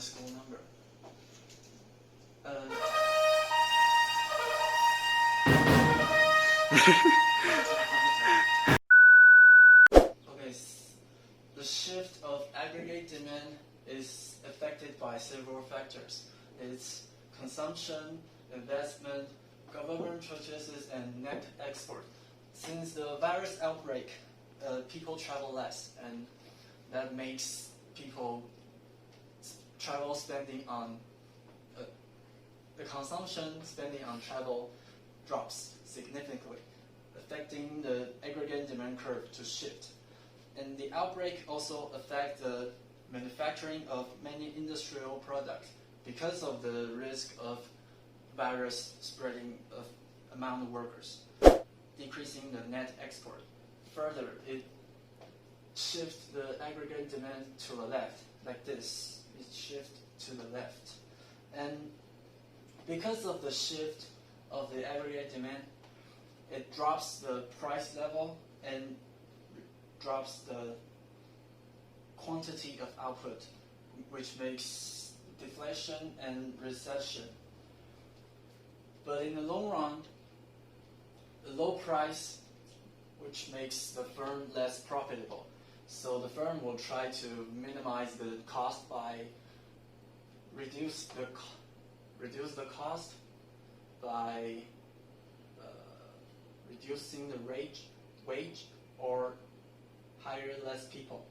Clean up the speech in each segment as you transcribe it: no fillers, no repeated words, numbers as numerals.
school number. Okay, the shift of aggregate demand is affected by several factors. It's consumption, investment, government purchases, and net export. Since the virus outbreak, people travel less, and that makes people travel spending on the consumption spending on travel drops significantly, affecting the aggregate demand curve to shift. And the outbreak also affects the manufacturing of many industrial products because of the risk of virus spreading among the workers, decreasing the net export. Further, it shifts the aggregate demand to the left, like this. It shifts to the left. And because of the shift of the aggregate demand, it drops the price level and drops the quantity of output, which makes deflation and recession. But in the long run, the low price, which makes the firm less profitable. So the firm will try to minimize the cost by reduce the cost by reducing the wage or hire less people.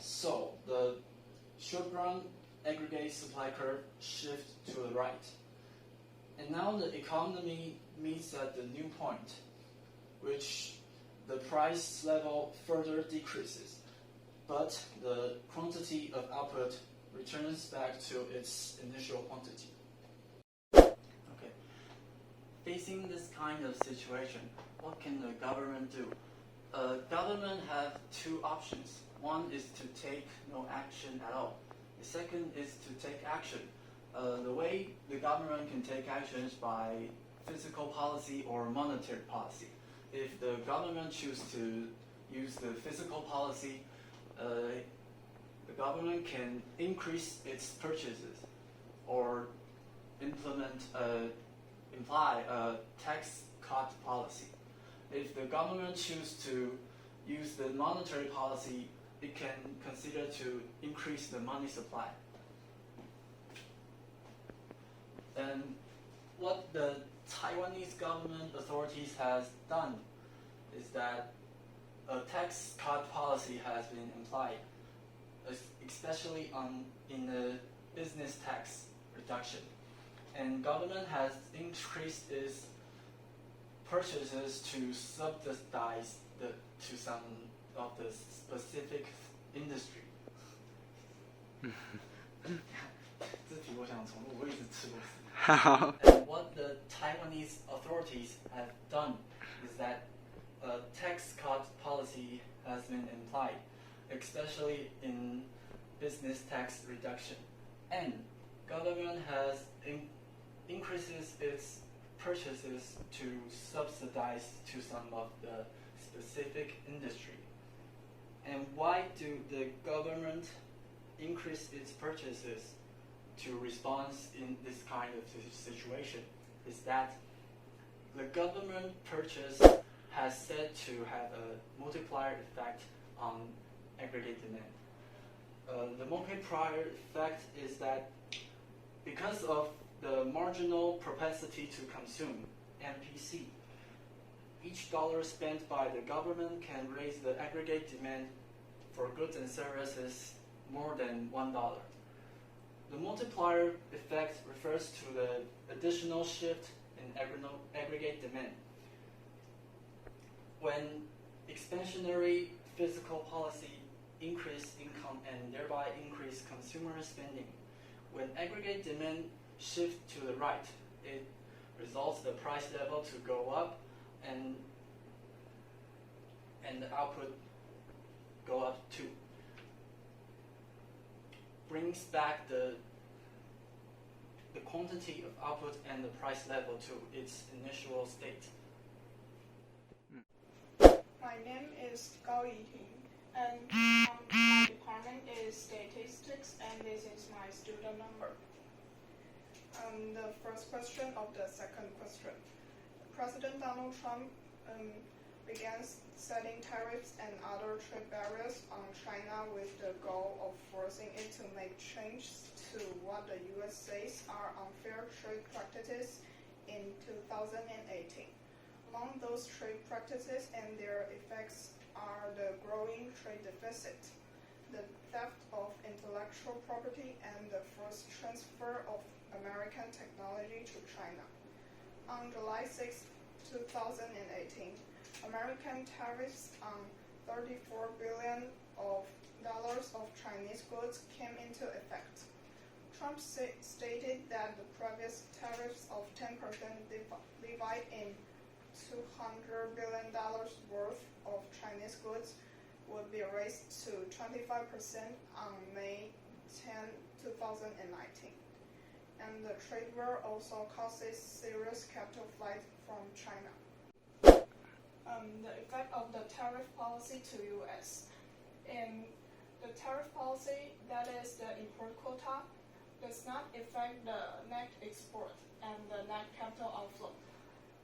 So the short-run aggregate supply curve shifts to the right. And now the economy meets at the new point, which the price level further decreases, but the quantity of output returns back to its initial quantity. Okay. Facing this kind of situation, what can the government do? Government have two options. One is to take no action at all. The second is to take action. The way the government can take action is by fiscal policy or monetary policy. If the government chooses to use the fiscal policy, the government can increase its purchases or imply a tax cut policy. If the government chooses to use the monetary policy, it can consider to increase the money supply. And what the Taiwanese government authorities has done is that a tax cut policy has been implied, especially in the business tax reduction. And government has increased its purchases to subsidize to some of the specific industry. 这题我想重录，我一直吃螺丝。And what the Taiwanese authorities have done is that a tax cut policy has been implied, especially in business tax reduction. And government has increases its purchases to subsidize to some of the specific industry. And why do the government increase its purchases to respond in this kind of situation? Is that the government purchase has said to have a multiplier effect on aggregate demand. The multiplier effect is that because of the marginal propensity to consume, MPC, each dollar spent by the government can raise the aggregate demand for goods and services more than $1. The multiplier effect refers to the additional shift in aggregate demand. When expansionary fiscal policy increase income and thereby increase consumer spending, when aggregate demand shifts to the right, it results the price level to go up and the output go up too. Brings back the quantity of output and the price level to its initial state. My name is Gao Yiting, and my department is Statistics and and this is my student number. The first question of the second question. President Donald Trump began setting tariffs and other trade barriers on China with the goal of forcing it to make changes to what the U.S. says are unfair trade practices in 2018. Among those trade practices and their effects are the growing trade deficit, the theft of intellectual property, and the forced transfer of American technology to China. On July 6, 2018, American tariffs on $34 billion of Chinese goods came into effect. Trump stated that the previous tariffs of 10% divide in $200 billion worth of Chinese goods would be raised to 25% on May 10, 2019. And the trade war also causes serious capital flight from China. The effect of the tariff policy to U.S. In the tariff policy, that is the import quota, does not affect the net export and the net capital outflow.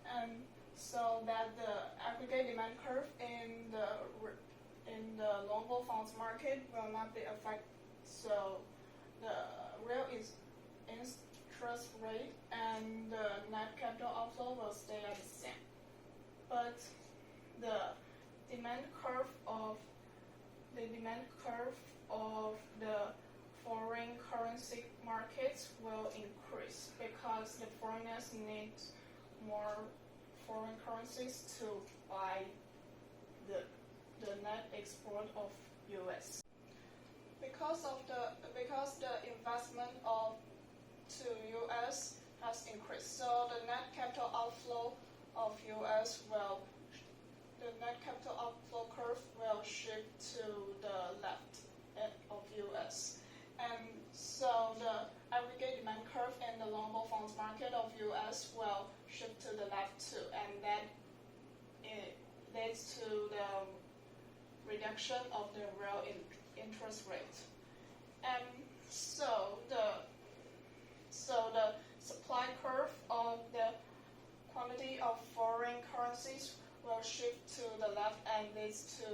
And so that the aggregate demand curve in the global funds market will not be affected. So the real interest rate and the net capital outflow will stay at the same. But the demand curve of the foreign currency markets will increase because the foreigners need more foreign currencies to buy the net export of U.S. Because the investment to U.S. has increased, so the net capital outflow of U.S. the net capital outflow curve will shift to the left of U.S. And so the aggregate demand curve in the global funds market of U.S. will shift to the left too, and that leads to the reduction of the real interest rate. And so the supply curve of the quantity of foreign currencies will shift to the left and leads to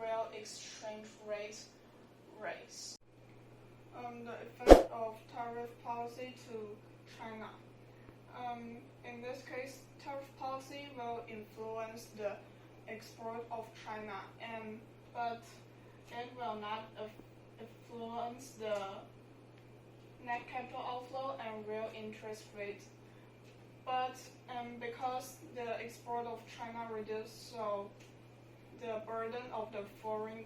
real exchange rate raise. The effect of tariff policy to China. In this case, tariff policy will influence the export of China, but it will not influence the net capital outflow and real interest rate. But because the export of China reduced, so the burden of the foreign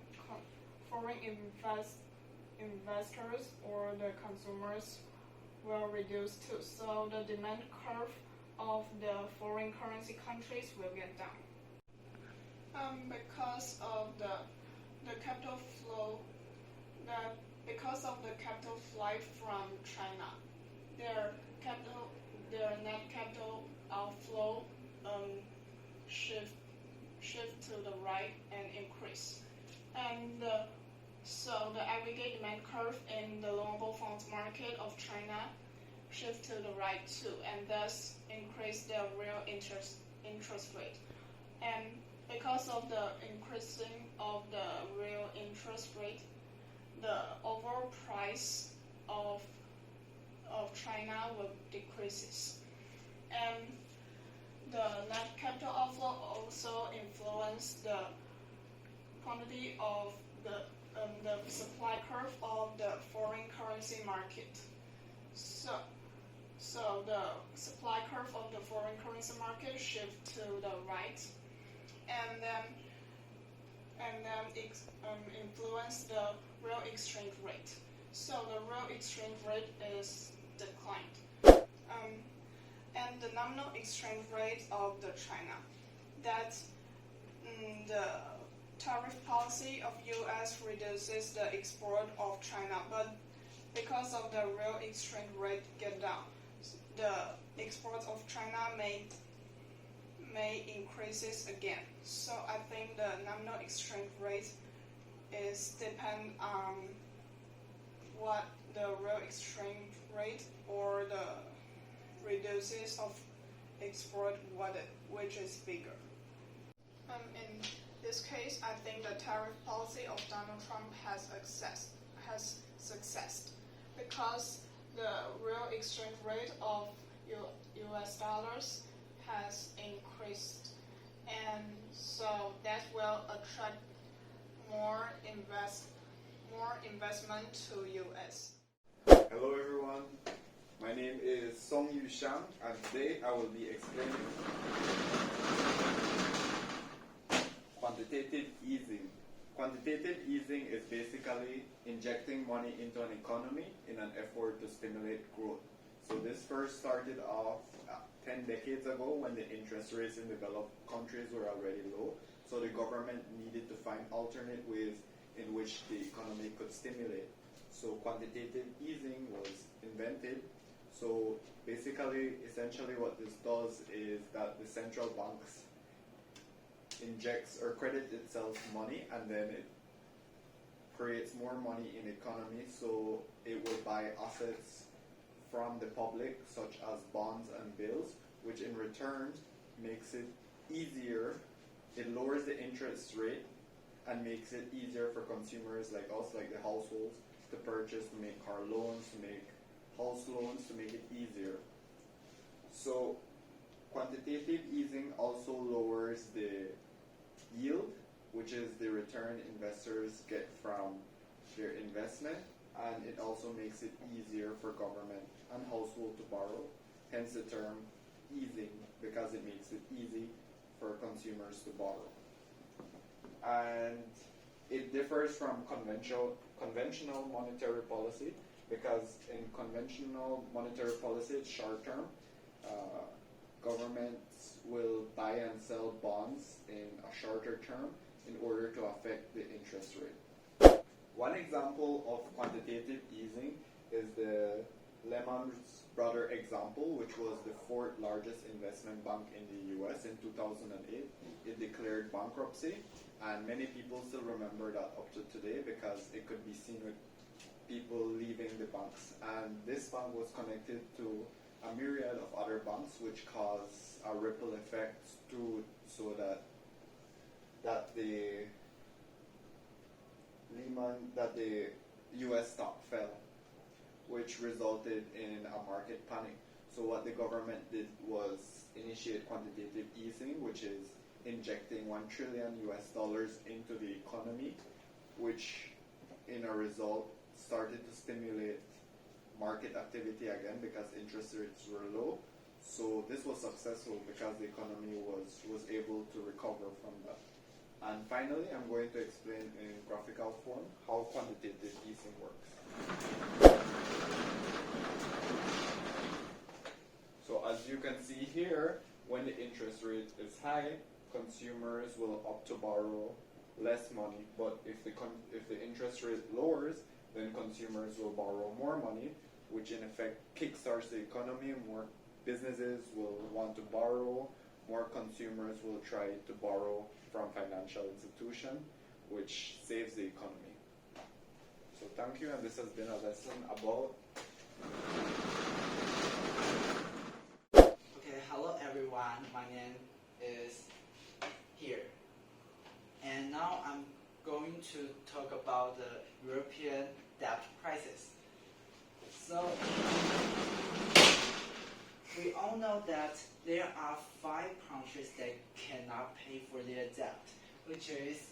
investors or the consumers will reduce too. So the demand curve of the foreign currency countries will get down. Because of the capital flow, because of the capital flight from China, their net capital outflow shift to the right and increase. And so the aggregate demand curve in the global funds market of China shift to the right too, and thus increase the real interest rate. And because of the increasing of the real interest rate, the overall price of China will decreases. And the net capital outflow also influence the quantity of the supply curve of the foreign currency market. So the supply curve of the foreign currency market shift to the right, and then influence the real exchange rate. So the real exchange rate is declined. And the nominal exchange rate of the China, that the tariff policy of U.S. reduces the export of China, but because of the real exchange rate get down, the exports of China may increases again. So I think the nominal exchange rate is depend on but the real exchange rate or the reduces of export which is bigger. In this case, I think the tariff policy of Donald Trump has success because the real exchange rate of US dollars has increased, and so that will attract more investment to US. Hello everyone, my name is Song Yu Shang, and today I will be explaining quantitative easing. Quantitative easing is basically injecting money into an economy in an effort to stimulate growth. So this first started off 10 decades ago when the interest rates in developed countries were already low. So the government needed to find alternate ways in which the economy could stimulate. So quantitative easing was invented. So basically, essentially what this does is that the central banks injects or credits itself money, and then it creates more money in the economy, so it will buy assets from the public such as bonds and bills, which in return makes it easier. It lowers the interest rate and makes it easier for consumers like us, like the households, to purchase, to make car loans, to make house loans, to make it easier. So quantitative easing also lowers the yield, which is the return investors get from their investment, and it also makes it easier for government and household to borrow, hence the term easing, because it makes it easy for consumers to borrow. And it differs from conventional monetary policy, because in conventional monetary policy it's short term. Governments will buy and sell bonds in a shorter term in order to affect the interest rate. One example of quantitative easing is the Lehman Brothers example, which was the fourth largest investment bank in the US in 2008. It declared bankruptcy, and many people still remember that up to today because it could be seen with people leaving the banks. And this bank was connected to a myriad of other banks, which caused a ripple effect so that the US stock fell, which resulted in a market panic. So what the government did was initiate quantitative easing, which is injecting $1 trillion into the economy, which in a result started to stimulate market activity again because interest rates were low. So this was successful because the economy was able to recover from that. And finally, I'm going to explain in graphical form how quantitative easing works. So as you can see here, when the interest rate is high, consumers will opt to borrow less money. But if the interest rate lowers, then consumers will borrow more money, which in effect kickstarts the economy. More businesses will want to borrow, more consumers will try to borrow from financial institutions, which saves the economy. So thank you, and this has been a lesson about... Okay, hello everyone, my name is here. And now I'm going to talk about the European debt crisis. So, we all know that there are 5 countries that cannot pay for their debt, which is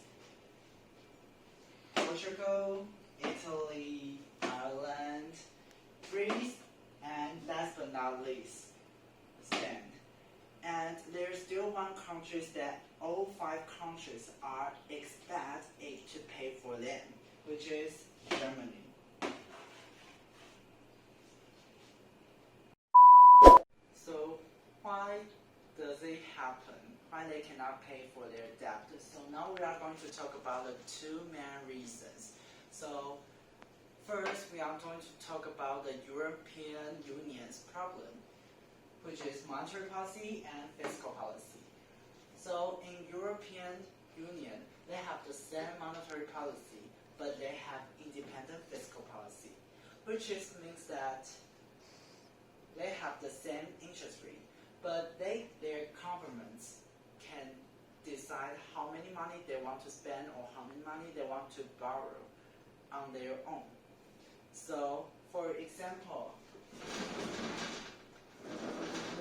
Portugal, Italy, Ireland, Greece, and last but not least, Spain. And there's still one country that all 5 countries are expected to pay for them, which is Germany. So why does it happen? Why they cannot pay for their debt? So now we are going to talk about the 2 main reasons. So first, we are going to talk about the European Union's problem, which is monetary policy and fiscal policy. So in European Union, they have the same monetary policy, but they have independent fiscal policy. which means that they have the same interest rate, but their governments can decide how many money they want to spend or how many money they want to borrow on their own. So, for example,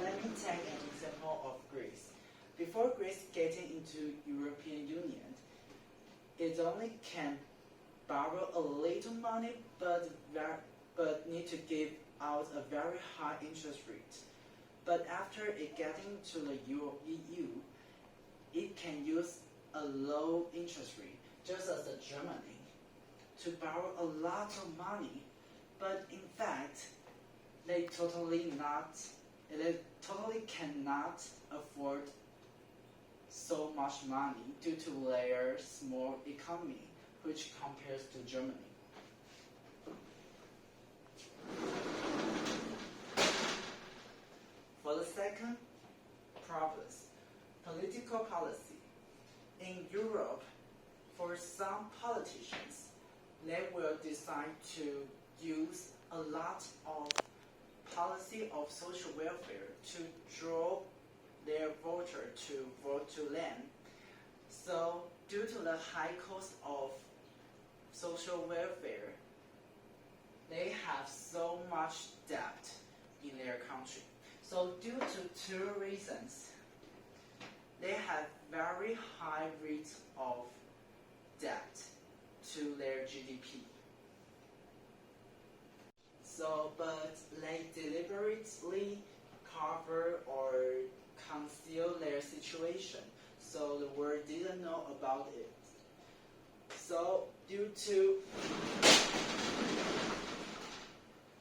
let me take an example of Greece. Before Greece getting into European Union, it only can borrow a little money, but need to give out a very high interest rate. But after it getting to the EU, it can use a low interest rate, just as Germany, to borrow a lot of money. But in fact, they totally cannot afford so much money due to their small economy, which compares to Germany. For the second province, political policy. In Europe, for some politicians, they will decide to use a lot of policy of social welfare to draw their voter to vote to them. So, due to the high cost of social welfare, they have so much debt in their country. So, due to two reasons, they have very high rates of debt to their GDP. So, but they deliberately cover or conceal their situation, so the world didn't know about it. So, due to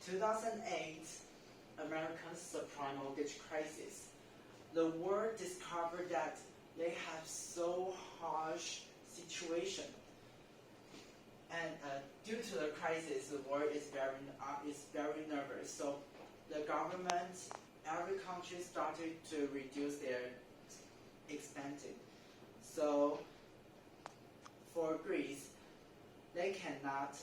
2008 American subprime mortgage crisis, the world discovered that they have so harsh situation. And due to the crisis, the world is very nervous. So the government, every country started to reduce their expenses. So for Greece, they cannot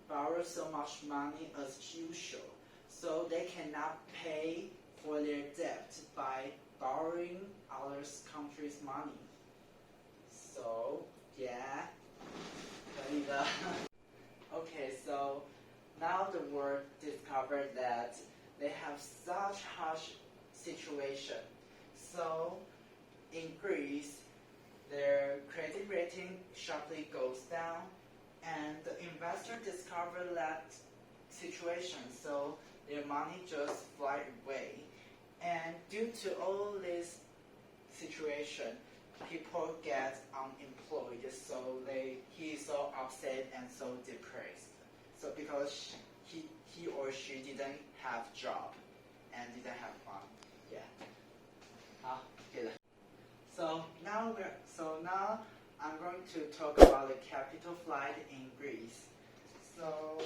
borrow so much money as usual. So they cannot pay for their debt by borrowing other countries' money. So yeah. Okay, so now the world discovered that they have such harsh situation. So in Greece, their credit rating sharply goes down, and the investor discovered that situation, so their money just fly away. And due to all this situation, people get unemployed, so he is so upset and so depressed. So because he or she didn't have job and didn't have fun. Yeah. So now I'm going to talk about the capital flight in Greece. So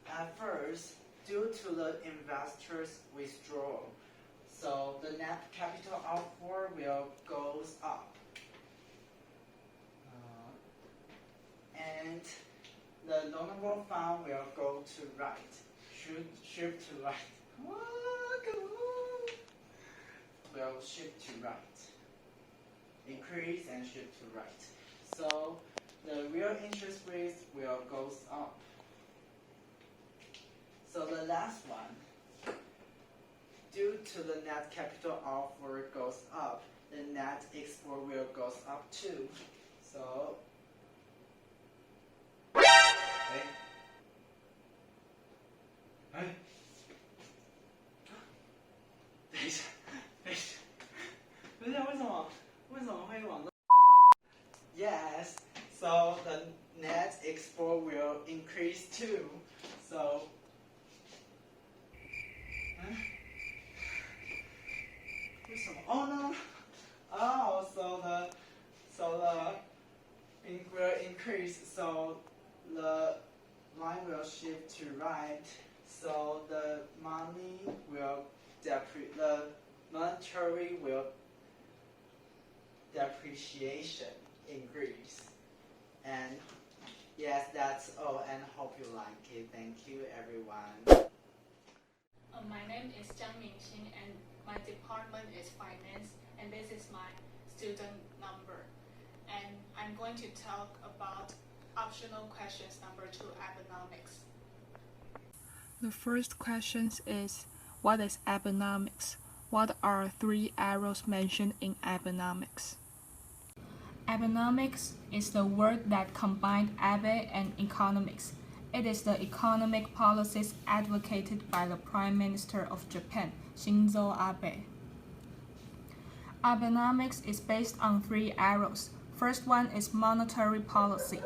at first, due to the investors' withdrawal, so the net capital outflow will goes up, and the loanable fund will go to right, shift to right. Will shift to right, increase and shift to right. So the real interest rates will goes up. So the last one, due to the net capital outflow goes up, the net export will goes up too. So, Yes, so the net export will increase too. So, oh no! Oh, so the ink will increase. So the line will shift to right. So the money will the monetary will depreciation increase, and Yes, that's all, and hope you like it. Thank you, everyone. My name is Zhang Mingxin, and my department is finance, and this is my student number. And I'm going to talk about optional questions number 2, Abenomics. The first question is, what is Abenomics? What are 3 arrows mentioned in Abenomics? Abenomics is the word that combined Abe and economics. It is the economic policies advocated by the Prime Minister of Japan, Shinzo Abe. Abenomics is based on 3 arrows. First one is monetary policy.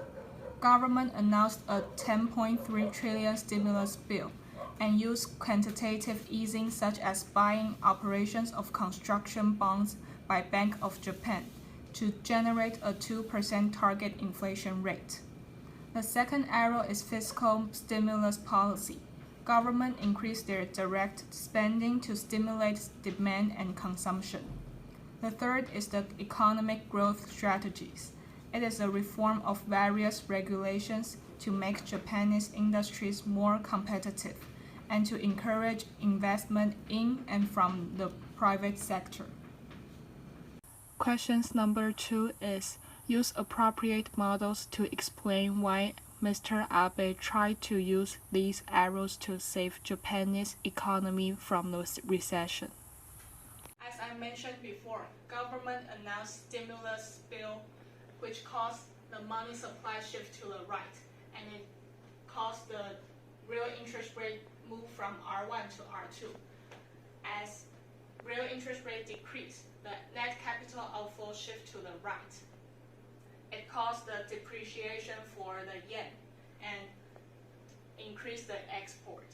Government announced a 10.3 trillion stimulus bill and used quantitative easing such as buying operations of construction bonds by Bank of Japan to generate a 2% target inflation rate. The second arrow is fiscal stimulus policy. Government increased their direct spending to stimulate demand and consumption. The third is the economic growth strategies. It is a reform of various regulations to make Japanese industries more competitive and to encourage investment in and from the private sector. Questions number 2 is, use appropriate models to explain why Mr. Abe tried to use these arrows to save Japanese economy from the recession. As I mentioned before, government announced stimulus bill which caused the money supply shift to the right, and it caused the real interest rate move from R1 to R2. As real interest rate decreased, the net capital outflow shift to the right. It caused the depreciation for the yen and increased the export.